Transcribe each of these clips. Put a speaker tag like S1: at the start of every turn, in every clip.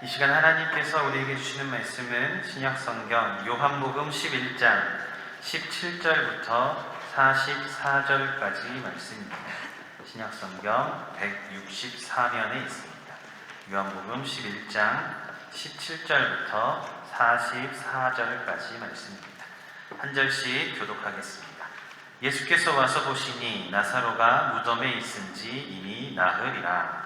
S1: 이 시간 하나님께서 우리에게 주시는 말씀은 신약성경 요한복음 11장 17절부터 44절까지 말씀입니다. 신약성경 164면에 있습니다. 요한복음 11장 17절부터 44절까지 말씀입니다. 한 절씩 교독하겠습니다. 예수께서 와서 보시니 나사로가 무덤에 있은지 이미 나흘이라.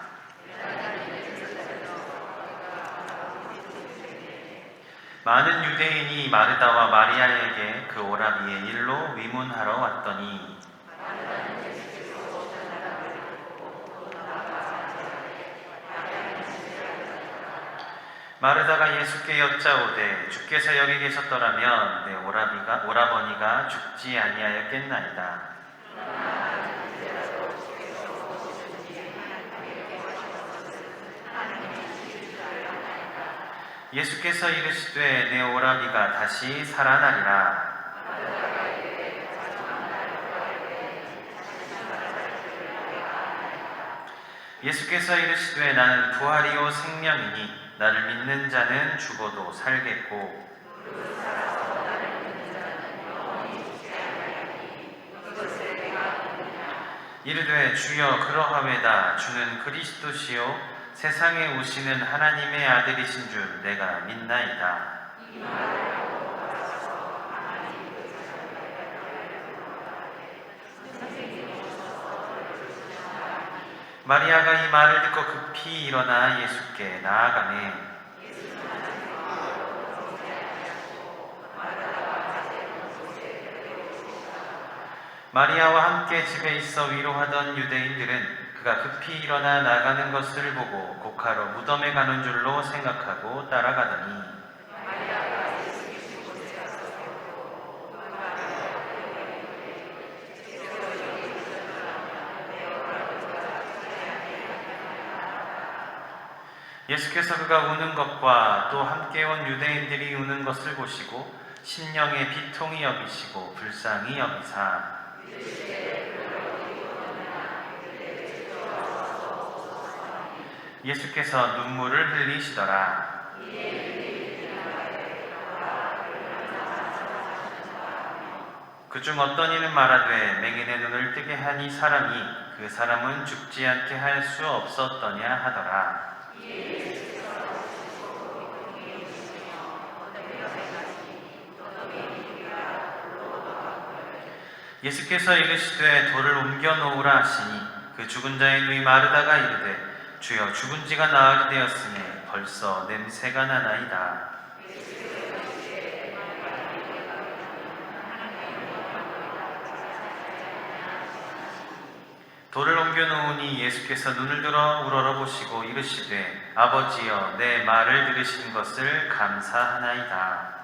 S1: 많은 유대인이 마르다와 마리아에게 그 오라비의 일로 위문하러 왔더니 마르다가 예수께 여짜오되 주께서 여기 계셨더라면 내 오라버니가 죽지 아니하였겠나이다. 예수께서 이르시되 내 오라비가 다시 살아나리라. 예수께서 이르시되 나는 부활이요 생명이니 나를 믿는 자는 죽어도 살겠고 이르되 주여 그러하외다. 주는 그리스도시요 세상에 오시는 하나님의 아들이신 줄 내가 믿나이다. 마리아가 이 말을 듣고 급히 일어나 예수께 나아가매 마리아와 함께 집에 있어 위로하던 유대인들은 그가 급히 일어나 나가는 것을 보고 곡하러 무덤에 가는 줄로 생각하고 따라가더니 예수께서 그가 우는 것과 또 함께 온 유대인들이 우는 것을 보시고 심령에 비통히 여기시고 불쌍히 여기사 예수께서 눈물을 흘리시더라. 그중 어떤 이는 말하되 맹인의 눈을 뜨게 한 이 사람이 그 사람은 죽지 않게 할 수 없었더냐 하더라. 예수께서 이르시되 돌을 옮겨 놓으라 하시니 그 죽은 자의 누이 마르다가 이르되 주여 죽은 지가 나흘이 되었으니 벌써 냄새가 나나이다. 돌을 옮겨 놓으니 예수께서 눈을 들어 우러러보시고 이르시되 아버지여 내 말을 들으신 것을 감사하나이다.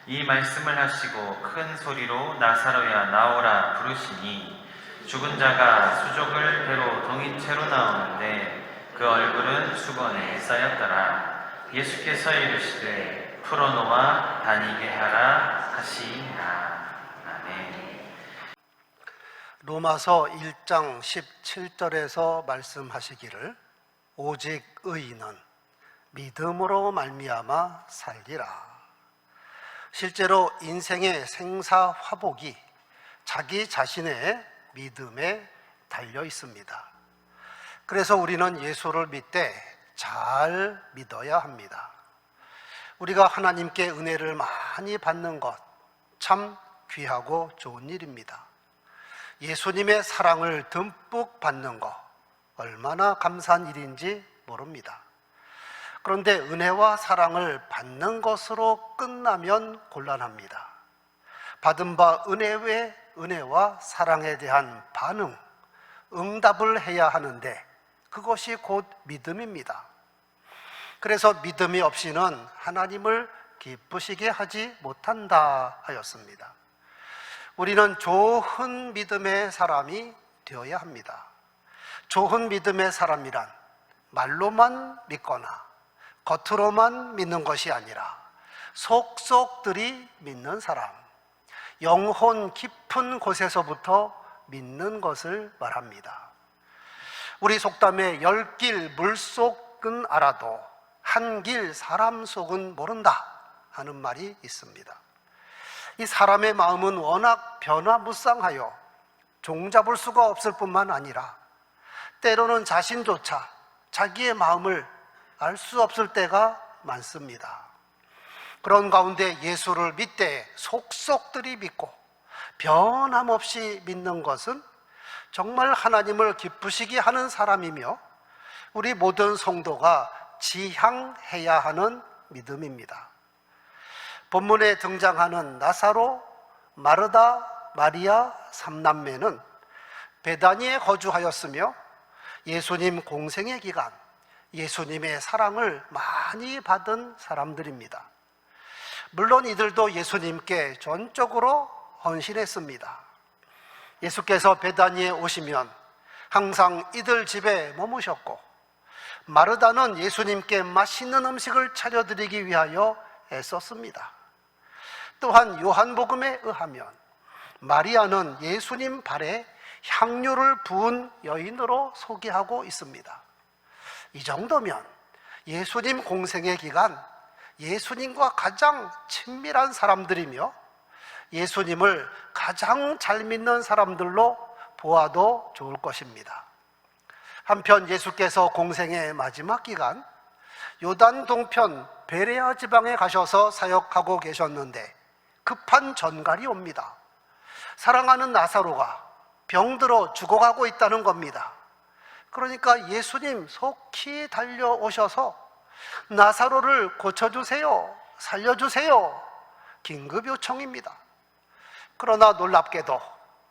S1: 이 말씀을 하시고 큰 소리로 나사로야 나오라 부르시니 죽은 자가 수족을 배로 동인채로 나오는데 그 얼굴은 수건에 쌓였더라. 예수께서 이르시되 풀어놓아 다니게 하라 하시니라. 아멘.
S2: 로마서 1장 17절에서 말씀하시기를 오직 의인은 믿음으로 말미암아 살리라. 실제로 인생의 생사화복이 자기 자신의 믿음에 달려 있습니다. 그래서 우리는 예수를 믿되 잘 믿어야 합니다. 우리가 하나님께 은혜를 많이 받는 것 참 귀하고 좋은 일입니다. 예수님의 사랑을 듬뿍 받는 것 얼마나 감사한 일인지 모릅니다. 그런데 은혜와 사랑을 받는 것으로 끝나면 곤란합니다. 받은 바 은혜 외 은혜와 사랑에 대한 반응, 응답을 해야 하는데 그것이 곧 믿음입니다. 그래서 믿음이 없이는 하나님을 기쁘시게 하지 못한다 하였습니다. 우리는 좋은 믿음의 사람이 되어야 합니다. 좋은 믿음의 사람이란 말로만 믿거나 겉으로만 믿는 것이 아니라 속속들이 믿는 사람, 영혼 깊은 곳에서부터 믿는 것을 말합니다. 우리 속담에 열길 물속은 알아도 한길 사람 속은 모른다 하는 말이 있습니다. 이 사람의 마음은 워낙 변화무쌍하여 종잡을 수가 없을 뿐만 아니라 때로는 자신조차 자기의 마음을 알 수 없을 때가 많습니다. 그런 가운데 예수를 믿되 속속들이 믿고 변함없이 믿는 것은 정말 하나님을 기쁘시게 하는 사람이며 우리 모든 성도가 지향해야 하는 믿음입니다. 본문에 등장하는 나사로, 마르다, 마리아 삼남매는 베다니에 거주하였으며 예수님 공생의 기간 예수님의 사랑을 많이 받은 사람들입니다. 물론 이들도 예수님께 전적으로 헌신했습니다. 예수께서 베다니에 오시면 항상 이들 집에 머무셨고, 마르다는 예수님께 맛있는 음식을 차려드리기 위하여 애썼습니다. 또한 요한복음에 의하면 마리아는 예수님 발에 향유를 부은 여인으로 소개하고 있습니다. 이 정도면 예수님 공생의 기간 예수님과 가장 친밀한 사람들이며 예수님을 가장 잘 믿는 사람들로 보아도 좋을 것입니다. 한편 예수께서 공생의 마지막 기간 요단 동편 베레아 지방에 가셔서 사역하고 계셨는데 급한 전갈이 옵니다. 사랑하는 나사로가 병들어 죽어가고 있다는 겁니다. 그러니까 예수님 속히 달려오셔서 나사로를 고쳐주세요, 살려주세요, 긴급 요청입니다. 그러나 놀랍게도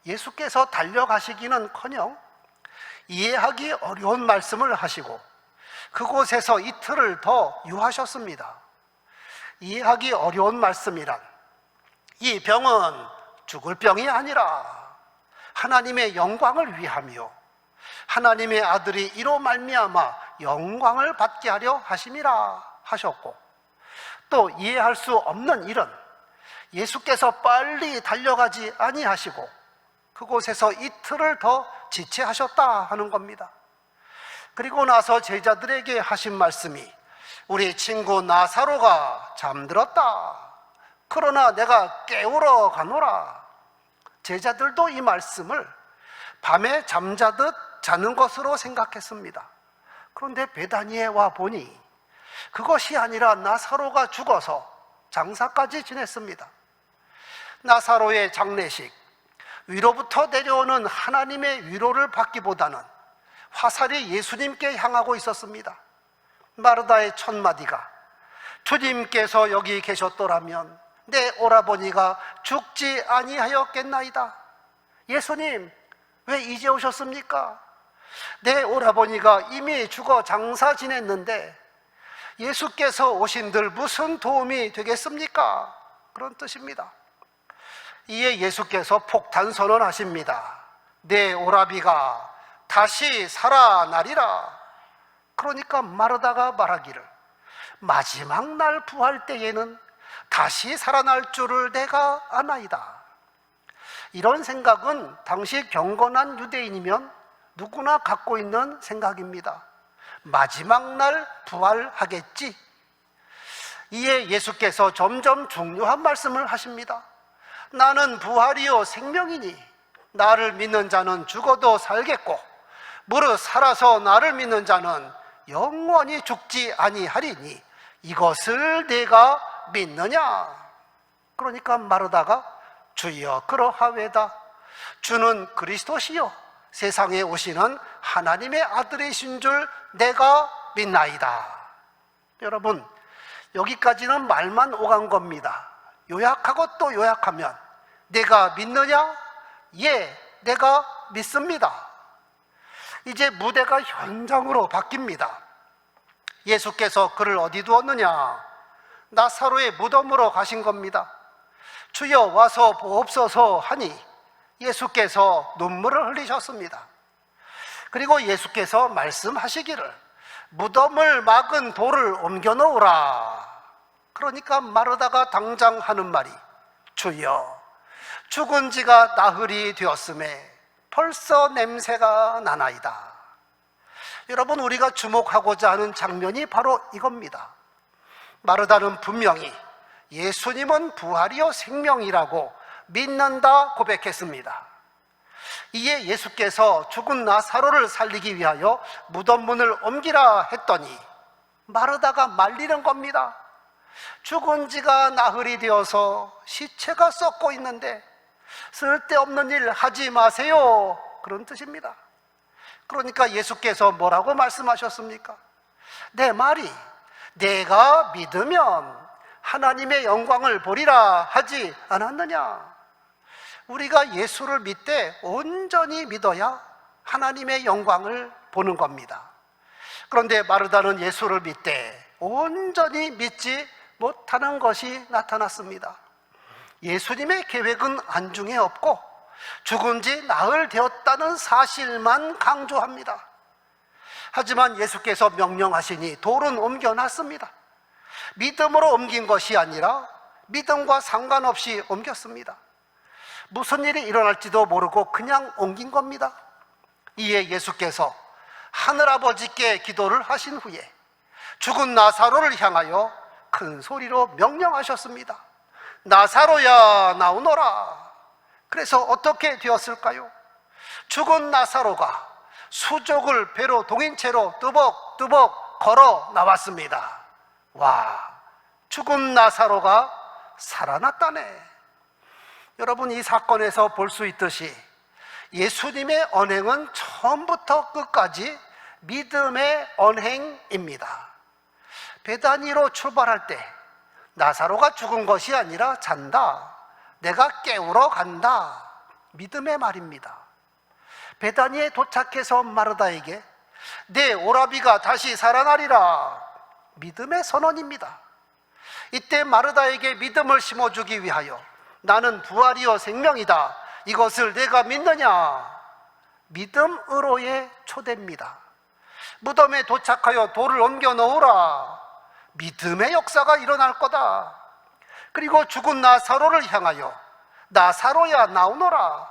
S2: 예수께서 달려가시기는커녕 이해하기 어려운 말씀을 하시고 그곳에서 이틀을 더 유하셨습니다. 이해하기 어려운 말씀이란 이 병은 죽을 병이 아니라 하나님의 영광을 위하며 하나님의 아들이 이로 말미암아 영광을 받게 하려 하심이라 하셨고, 또 이해할 수 없는 일은 예수께서 빨리 달려가지 아니하시고 그곳에서 이틀을 더 지체하셨다 하는 겁니다. 그리고 나서 제자들에게 하신 말씀이 우리 친구 나사로가 잠들었다. 그러나 내가 깨우러 가노라. 제자들도 이 말씀을 밤에 잠자듯 자는 것으로 생각했습니다. 그런데 베다니에 와 보니 그것이 아니라 나사로가 죽어서 장사까지 지냈습니다. 나사로의 장례식, 위로부터 내려오는 하나님의 위로를 받기보다는 화살이 예수님께 향하고 있었습니다. 마르다의 첫 마디가 주님께서 여기 계셨더라면 내 오라버니가 죽지 아니하였겠나이다. 예수님, 왜 이제 오셨습니까? 내 오라버니가 이미 죽어 장사 지냈는데 예수께서 오신들 무슨 도움이 되겠습니까? 그런 뜻입니다. 이에 예수께서 폭탄 선언하십니다. 내 오라비가 다시 살아나리라. 그러니까 마르다가 말하기를 마지막 날 부활 때에는 다시 살아날 줄을 내가 아나이다. 이런 생각은 당시 경건한 유대인이면 누구나 갖고 있는 생각입니다. 마지막 날 부활하겠지. 이에 예수께서 점점 중요한 말씀을 하십니다. 나는 부활이요 생명이니 나를 믿는 자는 죽어도 살겠고 무릇 살아서 나를 믿는 자는 영원히 죽지 아니하리니 이것을 내가 믿느냐? 그러니까 마르다가 주여 그러하외다. 주는 그리스도시요 세상에 오시는 하나님의 아들이신 줄 내가 믿나이다. 여러분, 여기까지는 말만 오간 겁니다. 요약하고 또 요약하면 내가 믿느냐? 예, 내가 믿습니다. 이제 무대가 현장으로 바뀝니다. 예수께서 그를 어디 두었느냐? 나사로의 무덤으로 가신 겁니다. 주여 와서 보옵소서 하니 예수께서 눈물을 흘리셨습니다. 그리고 예수께서 말씀하시기를 무덤을 막은 돌을 옮겨 놓으라. 그러니까 마르다가 당장 하는 말이, 주여, 죽은 지가 나흘이 되었음에 벌써 냄새가 나나이다. 여러분, 우리가 주목하고자 하는 장면이 바로 이겁니다. 마르다는 분명히 예수님은 부활이요 생명이라고 믿는다 고백했습니다. 이에 예수께서 죽은 나사로를 살리기 위하여 무덤 문을 옮기라 했더니 마르다가 말리는 겁니다. 죽은 지가 나흘이 되어서 시체가 썩고 있는데 쓸데없는 일 하지 마세요, 그런 뜻입니다. 그러니까 예수께서 뭐라고 말씀하셨습니까? 내 말이 내가 믿으면 하나님의 영광을 보리라 하지 않았느냐? 우리가 예수를 믿되 온전히 믿어야 하나님의 영광을 보는 겁니다. 그런데 마르다는 예수를 믿되 온전히 믿지 못하는 것이 나타났습니다. 예수님의 계획은 안중에 없고 죽은 지 나흘 되었다는 사실만 강조합니다. 하지만 예수께서 명령하시니 돌은 옮겨놨습니다. 믿음으로 옮긴 것이 아니라 믿음과 상관없이 옮겼습니다. 무슨 일이 일어날지도 모르고 그냥 옮긴 겁니다. 이에 예수께서 하늘아버지께 기도를 하신 후에 죽은 나사로를 향하여 큰 소리로 명령하셨습니다. 나사로야, 나오너라. 그래서 어떻게 되었을까요? 죽은 나사로가 수족을 배로 동인 채로 뚜벅뚜벅 걸어 나왔습니다. 와, 죽은 나사로가 살아났다네. 여러분, 이 사건에서 볼 수 있듯이 예수님의 언행은 처음부터 끝까지 믿음의 언행입니다. 베다니로 출발할 때 나사로가 죽은 것이 아니라 잔다, 내가 깨우러 간다, 믿음의 말입니다. 베다니에 도착해서 마르다에게 내 오라비가 다시 살아나리라, 믿음의 선언입니다. 이때 마르다에게 믿음을 심어주기 위하여 나는 부활이요 생명이다, 이것을 내가 믿느냐? 믿음으로의 초대입니다. 무덤에 도착하여 돌을 옮겨 놓으라, 믿음의 역사가 일어날 거다. 그리고 죽은 나사로를 향하여 나사로야, 나오너라,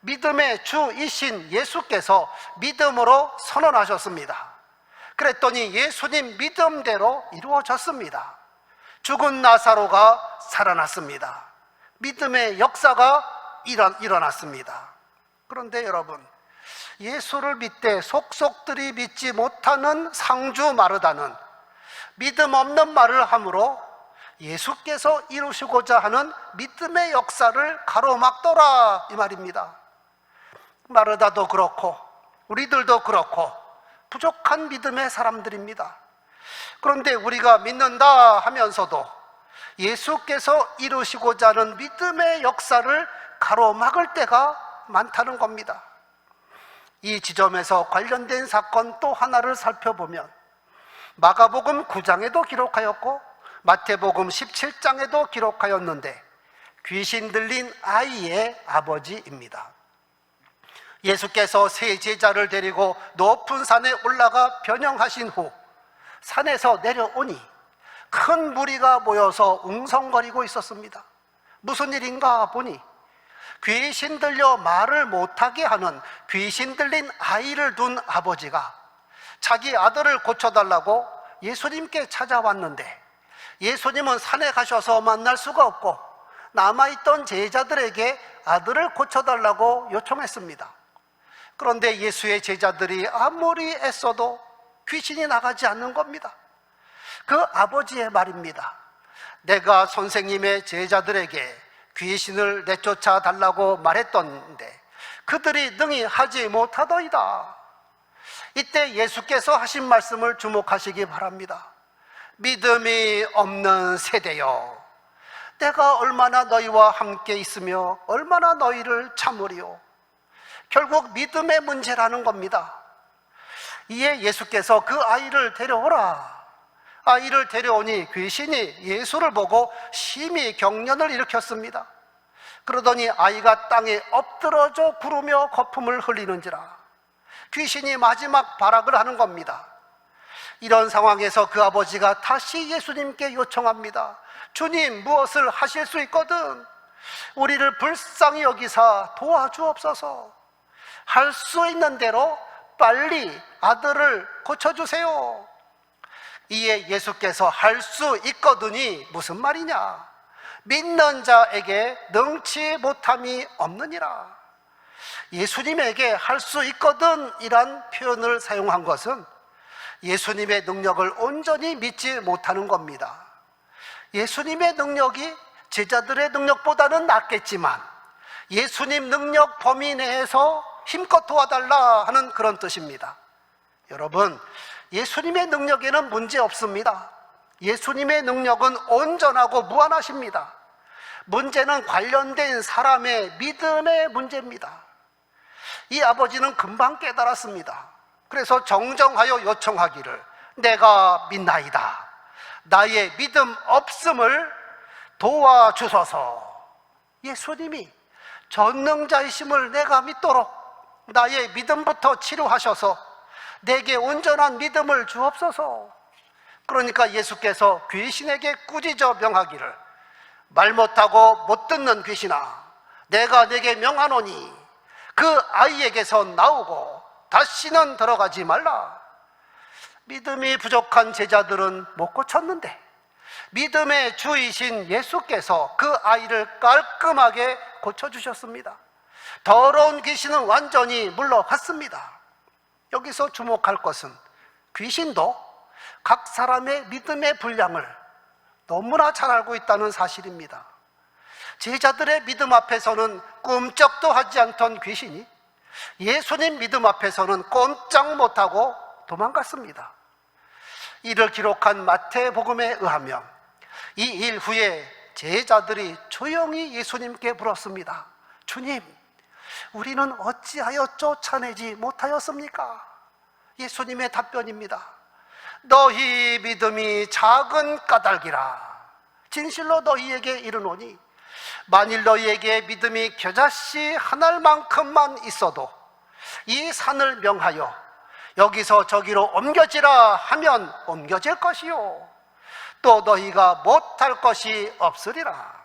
S2: 믿음의 주이신 예수께서 믿음으로 선언하셨습니다. 그랬더니 예수님 믿음대로 이루어졌습니다. 죽은 나사로가 살아났습니다. 믿음의 역사가 일어났습니다. 그런데 여러분, 예수를 믿되 속속들이 믿지 못하는 상주 마르다는 믿음 없는 말을 함으로 예수께서 이루시고자 하는 믿음의 역사를 가로막더라, 이 말입니다. 마르다도 그렇고 우리들도 그렇고 부족한 믿음의 사람들입니다. 그런데 우리가 믿는다 하면서도 예수께서 이루시고자 하는 믿음의 역사를 가로막을 때가 많다는 겁니다. 이 지점에서 관련된 사건 또 하나를 살펴보면 마가복음 9장에도 기록하였고 마태복음 17장에도 기록하였는데 귀신 들린 아이의 아버지입니다. 예수께서 세 제자를 데리고 높은 산에 올라가 변형하신 후 산에서 내려오니 큰 무리가 모여서 웅성거리고 있었습니다. 무슨 일인가 보니 귀신 들려 말을 못하게 하는 귀신 들린 아이를 둔 아버지가 자기 아들을 고쳐달라고 예수님께 찾아왔는데 예수님은 산에 가셔서 만날 수가 없고 남아있던 제자들에게 아들을 고쳐달라고 요청했습니다. 그런데 예수의 제자들이 아무리 애써도 귀신이 나가지 않는 겁니다. 그 아버지의 말입니다. 내가 선생님의 제자들에게 귀신을 내쫓아 달라고 말했던데 그들이 능히 하지 못하더이다. 이때 예수께서 하신 말씀을 주목하시기 바랍니다. 믿음이 없는 세대여, 내가 얼마나 너희와 함께 있으며 얼마나 너희를 참으리요. 결국 믿음의 문제라는 겁니다. 이에 예수께서 그 아이를 데려오라. 아이를 데려오니 귀신이 예수를 보고 심히 경련을 일으켰습니다. 그러더니 아이가 땅에 엎드러져 구르며 거품을 흘리는지라. 귀신이 마지막 발악을 하는 겁니다. 이런 상황에서 그 아버지가 다시 예수님께 요청합니다. 주님, 무엇을 하실 수 있거든 우리를 불쌍히 여기사 도와주옵소서. 할 수 있는 대로 빨리 아들을 고쳐주세요. 이에 예수께서 할 수 있거든이 무슨 말이냐? 믿는 자에게 능치 못함이 없느니라. 예수님에게 할 수 있거든 이란 표현을 사용한 것은 예수님의 능력을 온전히 믿지 못하는 겁니다. 예수님의 능력이 제자들의 능력보다는 낫겠지만 예수님 능력 범위 내에서 힘껏 도와달라 하는 그런 뜻입니다. 여러분, 예수님의 능력에는 문제 없습니다. 예수님의 능력은 온전하고 무한하십니다. 문제는 관련된 사람의 믿음의 문제입니다. 이 아버지는 금방 깨달았습니다. 그래서 정정하여 요청하기를 내가 믿나이다. 나의 믿음 없음을 도와주소서. 예수님이 전능자이심을 내가 믿도록 나의 믿음부터 치료하셔서 내게 온전한 믿음을 주옵소서. 그러니까 예수께서 귀신에게 꾸짖어 명하기를 말 못하고 못 듣는 귀신아, 내가 내게 명하노니 그 아이에게서 나오고 다시는 들어가지 말라. 믿음이 부족한 제자들은 못 고쳤는데 믿음의 주이신 예수께서 그 아이를 깔끔하게 고쳐주셨습니다. 더러운 귀신은 완전히 물러갔습니다. 여기서 주목할 것은 귀신도 각 사람의 믿음의 분량을 너무나 잘 알고 있다는 사실입니다. 제자들의 믿음 앞에서는 꿈쩍도 하지 않던 귀신이 예수님 믿음 앞에서는 꼼짝 못하고 도망갔습니다. 이를 기록한 마태복음에 의하면 이 일 후에 제자들이 조용히 예수님께 물었습니다. 주님, 우리는 어찌하여 쫓아내지 못하였습니까? 예수님의 답변입니다. 너희 믿음이 작은 까닭이라. 진실로 너희에게 이르노니 만일 너희에게 믿음이 겨자씨 한 알만큼만 있어도 이 산을 명하여 여기서 저기로 옮겨지라 하면 옮겨질 것이요 또 너희가 못할 것이 없으리라.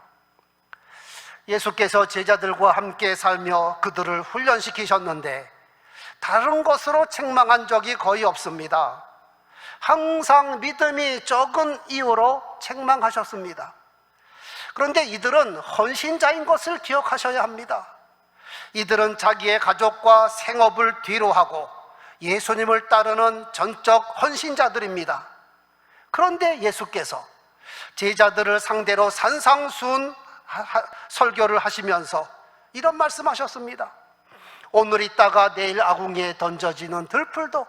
S2: 예수께서 제자들과 함께 살며 그들을 훈련시키셨는데 다른 것으로 책망한 적이 거의 없습니다. 항상 믿음이 적은 이유로 책망하셨습니다. 그런데 이들은 헌신자인 것을 기억하셔야 합니다. 이들은 자기의 가족과 생업을 뒤로하고 예수님을 따르는 전적 헌신자들입니다. 그런데 예수께서 제자들을 상대로 산상수훈 설교를 하시면서 이런 말씀하셨습니다. 오늘 있다가 내일 아궁이에 던져지는 들풀도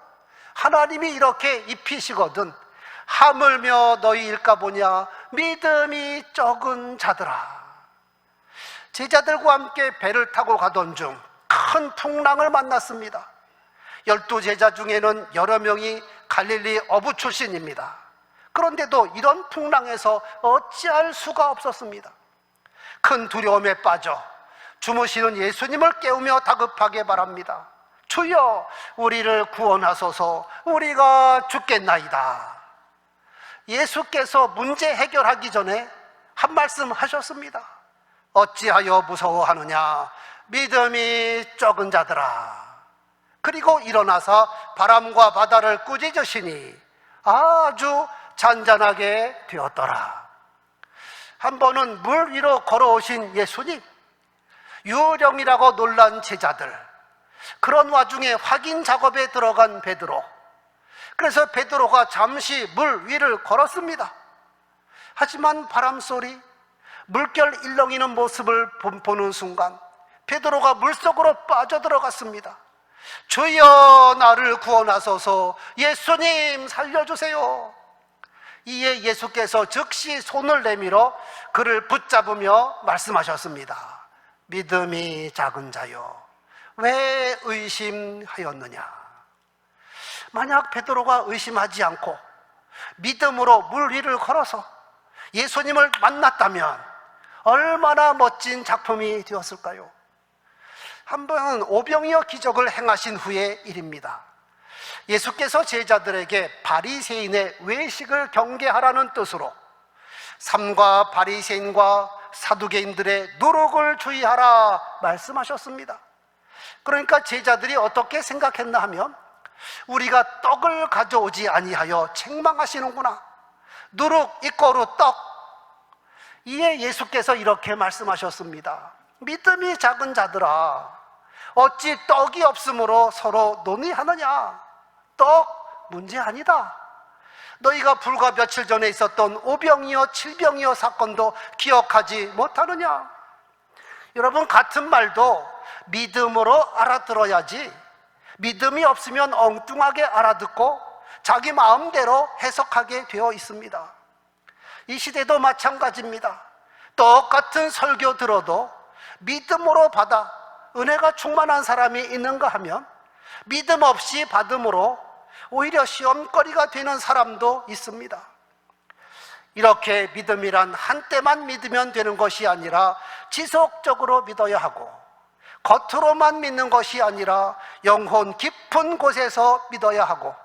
S2: 하나님이 이렇게 입히시거든 하물며 너희일까 보냐 믿음이 적은 자들아. 제자들과 함께 배를 타고 가던 중 큰 풍랑을 만났습니다. 12제자 중에는 여러 명이 갈릴리 어부 출신입니다. 그런데도 이런 풍랑에서 어찌할 수가 없었습니다. 큰 두려움에 빠져 주무시는 예수님을 깨우며 다급하게 말합니다. 주여, 우리를 구원하소서. 우리가 죽겠나이다. 예수께서 문제 해결하기 전에 한 말씀 하셨습니다. 어찌하여 무서워하느냐 믿음이 적은 자들아. 그리고 일어나서 바람과 바다를 꾸짖으시니 아주 잔잔하게 되었더라. 한 번은 물 위로 걸어오신 예수님, 유령이라고 놀란 제자들, 그런 와중에 확인 작업에 들어간 베드로. 그래서 베드로가 잠시 물 위를 걸었습니다. 하지만 바람소리, 물결 일렁이는 모습을 보는 순간 베드로가 물속으로 빠져들어갔습니다. 주여, 나를 구원하소서. 예수님, 살려주세요. 이에 예수께서 즉시 손을 내밀어 그를 붙잡으며 말씀하셨습니다. 믿음이 작은 자여, 왜 의심하였느냐? 만약 베드로가 의심하지 않고 믿음으로 물 위를 걸어서 예수님을 만났다면 얼마나 멋진 작품이 되었을까요? 한 번은 오병이어 기적을 행하신 후의 일입니다. 예수께서 제자들에게 바리새인의 외식을 경계하라는 뜻으로 삼가 바리새인과 사두개인들의 누룩을 주의하라 말씀하셨습니다. 그러니까 제자들이 어떻게 생각했나 하면 우리가 떡을 가져오지 아니하여 책망하시는구나. 누룩 이꼬르 떡. 이에 예수께서 이렇게 말씀하셨습니다. 믿음이 작은 자들아, 어찌 떡이 없으므로 서로 논의하느냐. 떡 문제 아니다. 너희가 불과 며칠 전에 있었던 오병이어 7병이어 사건도 기억하지 못하느냐. 여러분, 같은 말도 믿음으로 알아들어야지 믿음이 없으면 엉뚱하게 알아듣고 자기 마음대로 해석하게 되어 있습니다. 이 시대도 마찬가지입니다. 똑같은 설교 들어도 믿음으로 받아 은혜가 충만한 사람이 있는가 하면 믿음 없이 받음으로 오히려 시험거리가 되는 사람도 있습니다. 이렇게 믿음이란 한때만 믿으면 되는 것이 아니라 지속적으로 믿어야 하고, 겉으로만 믿는 것이 아니라 영혼 깊은 곳에서 믿어야 하고,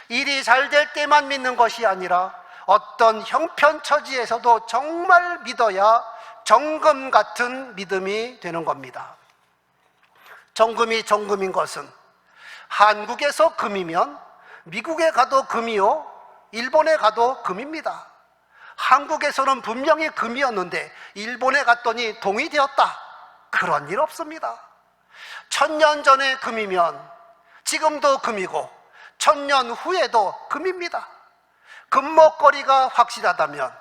S2: 일이 잘 될 때만 믿는 것이 아니라 어떤 형편처지에서도 정말 믿어야 정금 같은 믿음이 되는 겁니다. 정금이 정금인 것은 한국에서 금이면 미국에 가도 금이요, 일본에 가도 금입니다. 한국에서는 분명히 금이었는데 일본에 갔더니 동이 되었다. 그런 일 없습니다. 1000년 전에 금이면 지금도 금이고 1000년 후에도 금입니다. 금목걸이가 확실하다면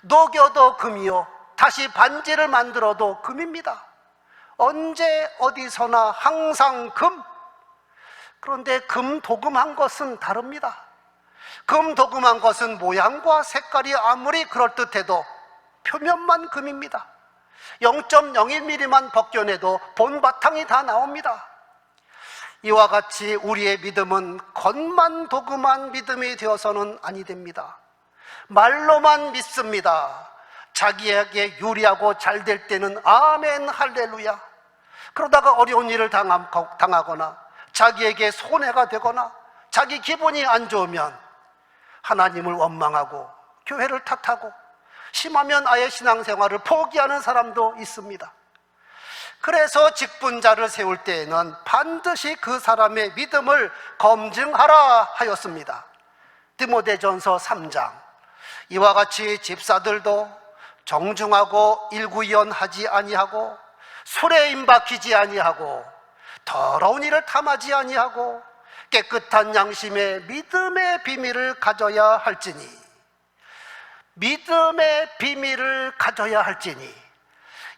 S2: 녹여도 금이요, 다시 반지를 만들어도 금입니다. 언제 어디서나 항상 금. 그런데 금 도금한 것은 다릅니다. 금 도금한 것은 모양과 색깔이 아무리 그럴듯해도 표면만 금입니다. 0.01mm만 벗겨내도 본바탕이 다 나옵니다. 이와 같이 우리의 믿음은 겉만 도금한 믿음이 되어서는 아니 됩니다. 말로만 믿습니다. 자기에게 유리하고 잘 될 때는 아멘 할렐루야. 그러다가 어려운 일을 당하거나 자기에게 손해가 되거나 자기 기분이 안 좋으면 하나님을 원망하고 교회를 탓하고 심하면 아예 신앙생활을 포기하는 사람도 있습니다. 그래서 직분자를 세울 때에는 반드시 그 사람의 믿음을 검증하라 하였습니다. 디모데전서 3장. 이와 같이 집사들도 정중하고 일구이연하지 아니하고 술에 임박히지 아니하고 더러운 일을 탐하지 아니하고 깨끗한 양심의 믿음의 비밀을 가져야 할지니, 믿음의 비밀을 가져야 할지니,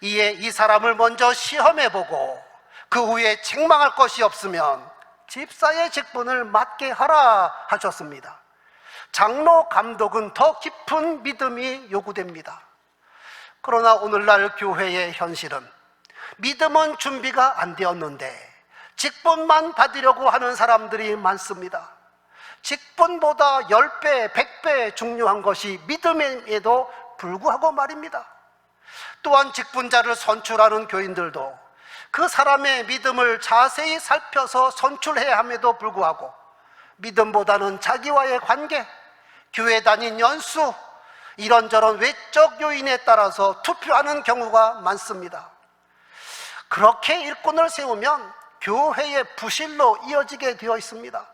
S2: 이에 이 사람을 먼저 시험해보고 그 후에 책망할 것이 없으면 집사의 직분을 맡게 하라 하셨습니다. 장로 감독은 더 깊은 믿음이 요구됩니다. 그러나 오늘날 교회의 현실은 믿음은 준비가 안 되었는데 직분만 받으려고 하는 사람들이 많습니다. 직분보다 10배, 100배 중요한 것이 믿음에도 불구하고 말입니다. 또한 직분자를 선출하는 교인들도 그 사람의 믿음을 자세히 살펴서 선출해야 함에도 불구하고 믿음보다는 자기와의 관계, 교회 다닌 연수, 이런저런 외적 요인에 따라서 투표하는 경우가 많습니다. 그렇게 일꾼을 세우면 교회의 부실로 이어지게 되어 있습니다.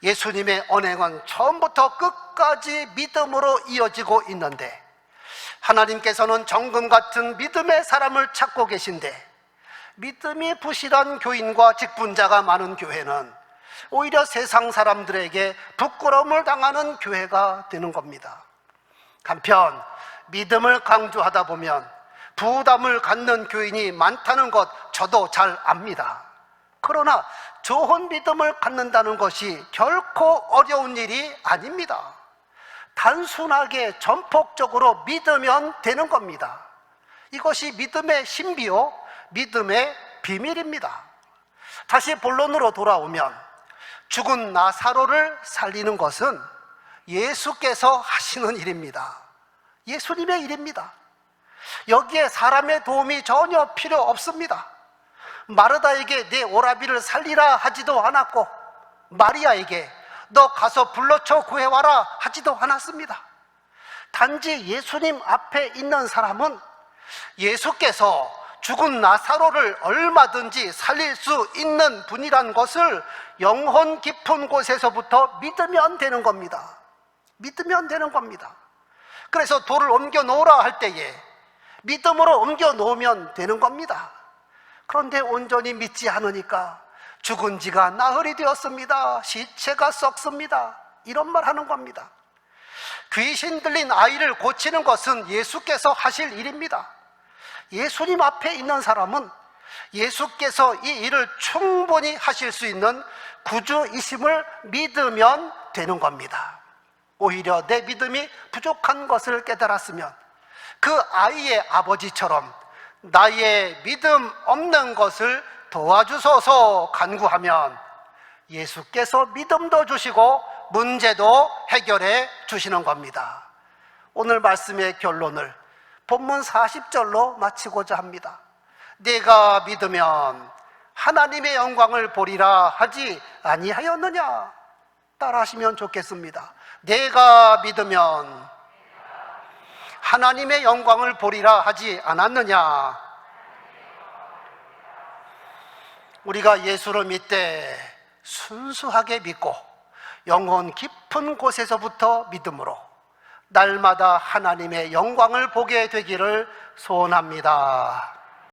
S2: 예수님의 언행은 처음부터 끝까지 믿음으로 이어지고 있는데 하나님께서는 정금 같은 믿음의 사람을 찾고 계신데 믿음이 부실한 교인과 직분자가 많은 교회는 오히려 세상 사람들에게 부끄러움을 당하는 교회가 되는 겁니다. 한편 믿음을 강조하다 보면 부담을 갖는 교인이 많다는 것 저도 잘 압니다. 그러나 좋은 믿음을 갖는다는 것이 결코 어려운 일이 아닙니다. 단순하게 전폭적으로 믿으면 되는 겁니다. 이것이 믿음의 신비요, 믿음의 비밀입니다. 다시 본론으로 돌아오면 죽은 나사로를 살리는 것은 예수께서 하시는 일입니다. 예수님의 일입니다. 여기에 사람의 도움이 전혀 필요 없습니다. 마르다에게 내 오라비를 살리라 하지도 않았고 마리아에게 너 가서 불러쳐 구해와라 하지도 않았습니다. 단지 예수님 앞에 있는 사람은 예수께서 죽은 나사로를 얼마든지 살릴 수 있는 분이란 것을 영혼 깊은 곳에서부터 믿으면 되는 겁니다. 믿으면 되는 겁니다. 그래서 돌을 옮겨 놓으라 할 때에 믿음으로 옮겨 놓으면 되는 겁니다. 그런데 온전히 믿지 않으니까 죽은 지가 나흘이 되었습니다. 시체가 썩습니다. 이런 말 하는 겁니다. 귀신 들린 아이를 고치는 것은 예수께서 하실 일입니다. 예수님 앞에 있는 사람은 예수께서 이 일을 충분히 하실 수 있는 구주이심을 믿으면 되는 겁니다. 오히려 내 믿음이 부족한 것을 깨달았으면 그 아이의 아버지처럼 나의 믿음 없는 것을 도와주소서 간구하면 예수께서 믿음도 주시고 문제도 해결해 주시는 겁니다. 오늘 말씀의 결론을 본문 40절로 마치고자 합니다. 내가 믿으면 하나님의 영광을 보리라 하지 아니하였느냐? 따라하시면 좋겠습니다. 내가 믿으면 하나님의 영광을 보리라 하지 않았느냐? 우리가 예수를 믿되 순수하게 믿고 영혼 깊은 곳에서부터 믿음으로 날마다 하나님의 영광을 보게 되기를 소원합니다.